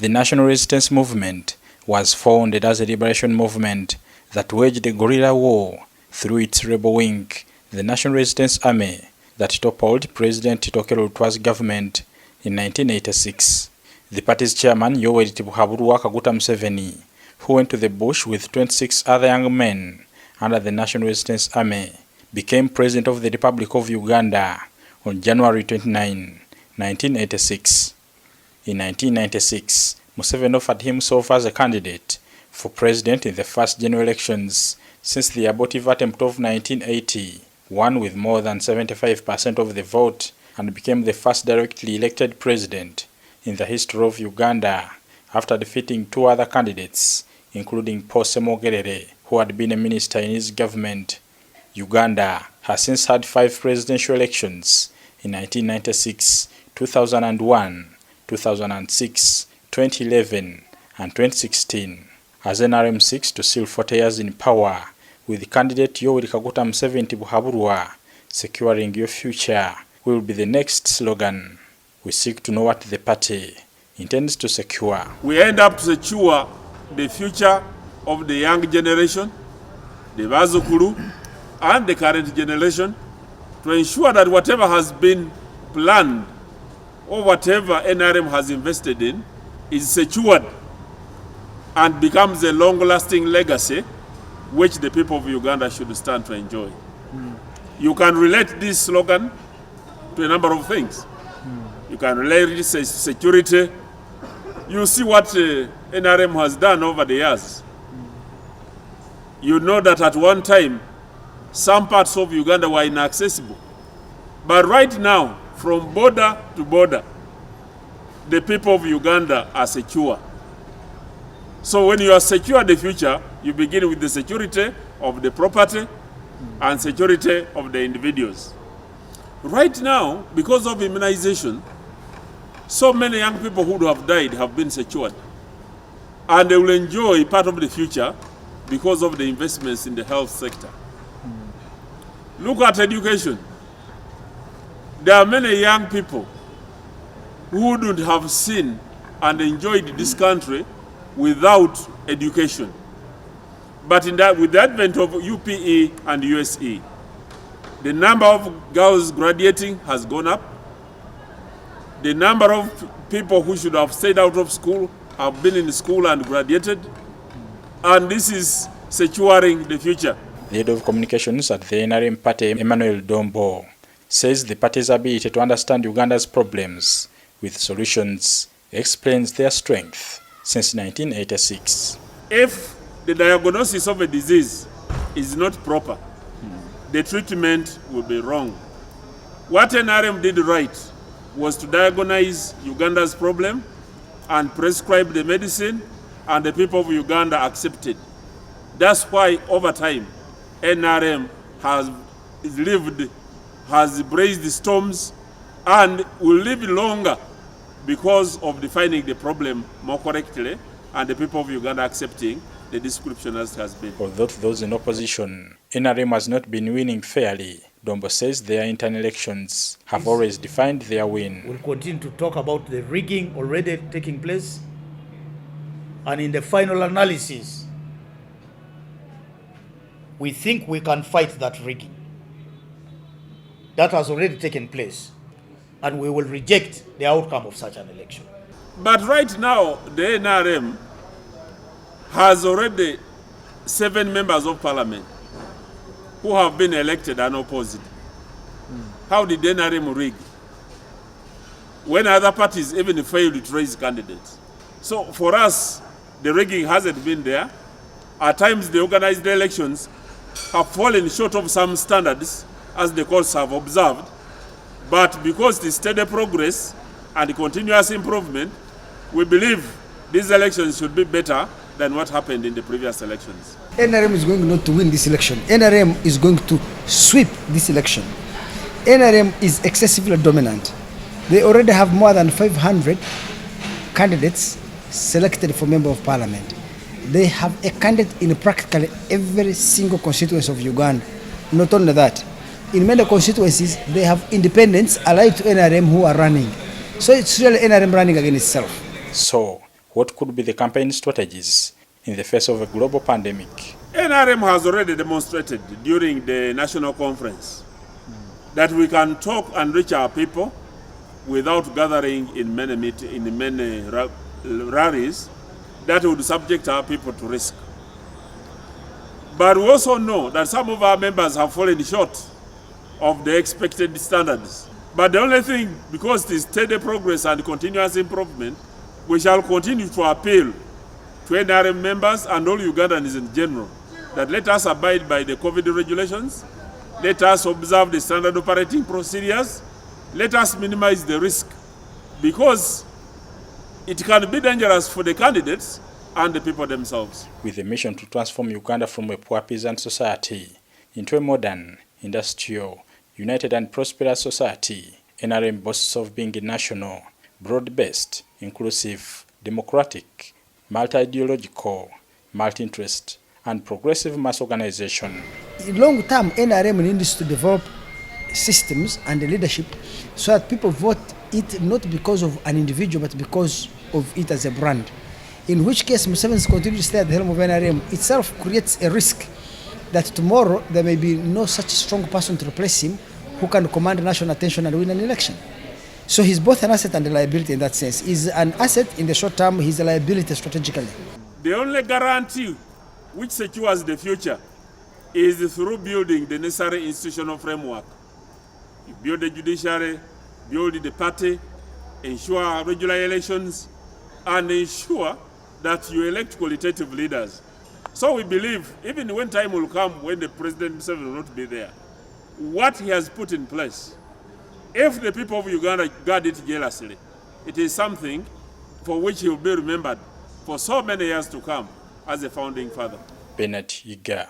The National Resistance Movement was founded as a liberation movement that waged a guerrilla war through its rebel wing, the National Resistance Army, that toppled President Tokelo Lutwa's government in 1986. The party's chairman, Yoweri Tibuhaburwa Kaguta Museveni, who went to the bush with 26 other young men under the National Resistance Army, became President of the Republic of Uganda on January 29, 1986. In 1996, Museveni offered himself as a candidate for president in the first general elections since the abortive attempt of 1980, won with more than 75% of the vote, and became the first directly elected president in the history of Uganda after defeating two other candidates, including Paul Semogerere, who had been a minister in his government. Uganda has since had 5 presidential elections in 1996, 2001, 2006, 2011, and 2016, as Nrm'S seeks to seal 40 years in power, with candidate Yoweri Kaguta Museveni Tibuhaburwa securing your future will be the next slogan. We seek to know what the party intends to secure. We end up to secure the future of the young generation, the Bazukuru, and the current generation, to ensure that whatever has been planned or whatever NRM has invested in is secured and becomes a long-lasting legacy which the people of Uganda should stand to enjoy. You can relate this slogan to a number of things. You can relate it to security. You see what NRM has done over the years. You know that at one time, some parts of Uganda were inaccessible. But right now, from border to border, the people of Uganda are secure. So when you are secure the future, you begin with the security of the property and security of the individuals. Right now, because of immunization, so many young people who have died have been secured. And they will enjoy part of the future because of the investments in the health sector. Look at education. There are many young people who wouldn't have seen and enjoyed this country without education. But with the advent of UPE and USE, the number of girls graduating has gone up. The number of people who should have stayed out of school have been in school and graduated. And this is securing the future. The head of communications at the NRM party, Emmanuel Dombo, says the party's ability to understand Uganda's problems with solutions explains their strength since 1986. If the diagnosis of a disease is not proper, the treatment will be wrong. What NRM did right was to diagnose Uganda's problem and prescribe the medicine, and the people of Uganda accepted. That's why over time, NRM has braved the storms and will live longer because of defining the problem more correctly and the people of Uganda accepting the description as it has been. Although those in opposition, NRM has not been winning fairly. Dombo says their internal elections have always defined their win. We'll continue to talk about the rigging already taking place, and in the final analysis, we think we can fight that rigging. That has already taken place, and we will reject the outcome of such an election. But right now, the NRM has already 7 members of parliament who have been elected unopposed. How did the NRM rig when other parties even failed to raise candidates? So for us, the rigging hasn't been there. At times, the organized elections have fallen short of some standards, as the courts have observed. But because the steady progress and continuous improvement, we believe these elections should be better than what happened in the previous elections. NRM is going not to win this election. NRM is going to sweep this election. NRM is excessively dominant. They already have more than 500 candidates selected for member of parliament. They have a candidate in practically every single constituency of Uganda. Not only that, in many constituencies, they have independents allied to NRM who are running. So it's really NRM running against itself. So, what could be the campaign strategies in the face of a global pandemic. NRM has already demonstrated during the national conference that we can talk and reach our people without gathering in many rallies that would subject our people to risk. But we also know that some of our members have fallen short of the expected standards. But the only thing, because it is steady progress and continuous improvement, we shall continue to appeal to NRM members and all Ugandans in general that let us abide by the COVID regulations, let us observe the standard operating procedures, let us minimize the risk, because it can be dangerous for the candidates and the people themselves. With a mission to transform Uganda from a poor peasant society into a modern, industrial, united and prosperous society, NRM boasts of being a national, broad-based, inclusive, democratic, multi-ideological, multi-interest, and progressive mass organization. In long term, NRM needs to develop systems and leadership so that people vote it not because of an individual but because of it as a brand. In which case, Museveni's continued to stay at the helm of NRM itself creates a risk that tomorrow there may be no such strong person to replace him who can command national attention and win an election. So he's both an asset and a liability in that sense. He's an asset in the short term, he's a liability strategically. The only guarantee which secures the future is through building the necessary institutional framework. You build the judiciary, build the party, ensure regular elections, and ensure that you elect qualitative leaders. So we believe, even when time will come when the President himself will not be there, what he has put in place, if the people of Uganda guard it jealously, it is something for which he will be remembered for so many years to come as a founding father. Bernard Yiga.